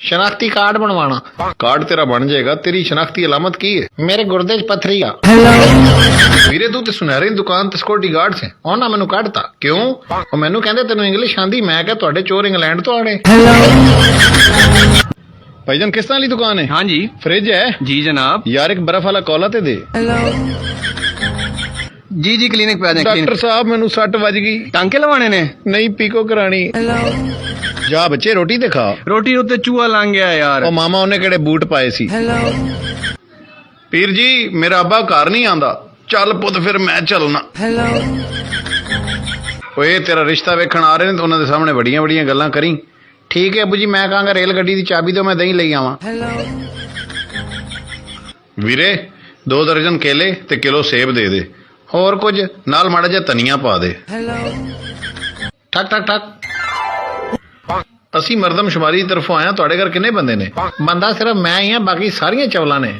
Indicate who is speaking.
Speaker 1: शनाख्ती card बनवाना।
Speaker 2: Card तेरा बन जाएगा, तेरी शनाख्ती अलामत की है?
Speaker 1: मेरे गुर्दे च पत्थरी आ।
Speaker 2: ਵੀਰੇ ਤੂੰ ਤੇ ਸੁਨਹਿਰੀ ਦੁਕਾਨ ਤੇ ਸਿਕਿਉਰਿਟੀ ਗਾਰਡ ਸੀ।
Speaker 1: ਉਹਨਾਂ ਮੈਨੂੰ ਕੱਢਤਾ।
Speaker 2: ਕਿਉਂ?
Speaker 1: ਉਹ ਮੈਨੂੰ ਕਹਿੰਦੇ ਤੈਨੂੰ ਇੰਗਲਿਸ਼ ਆਂਦੀ। ਮੈਂ ਕਿਹਾ ਤੁਹਾਡੇ ਚੋਰ ਇੰਗਲੈਂਡ ਤੋਂ ਆਣੇ।
Speaker 2: भाईजान किस तरह की दुकान है?
Speaker 3: हाँ जी
Speaker 2: फ्रिज है?
Speaker 3: जी जनाब।
Speaker 2: यार एक बर्फ वाला कॉला ते दे।
Speaker 3: जी जी क्लिनिक पे आ जाए।
Speaker 2: डॉक्टर साहब मैनू सट वज गई।
Speaker 3: टांके लवाने ने?
Speaker 2: नहीं पीको करानी। जा बच्चे रोटी ते खा।
Speaker 3: रोटी उत्ते चूहा लंघ गया यार।
Speaker 2: ओ मामा उन्हें केड़े बूट पाए सी। पीर जी मेरा अब्बा घर नहीं आंदा। चल पुत फिर मैं चलना। ओए तेरा रिश्ता वेखण आ रहे ने तो उन्हां दे सामने बड़ियां बड़ियां गल्लां करी।
Speaker 1: ठीक है अबू जी, मैं कहांगा रेल गड्डी की चाबी दो, मैं दही ले आवां।
Speaker 2: वीरे 2 दर्जन केले ते किलो सेब दे दे।
Speaker 1: होर कुछ?
Speaker 2: नाल माड़ा जिहा धनिया पा दे।
Speaker 1: ठक ठक ठक।
Speaker 2: असी मरदमशुमारी की तरफों आया। तुहाडे घर किन्ने बंदे ने?
Speaker 1: बंदा सिर्फ मैं ही हां, बाकी सारियां चवलां ने।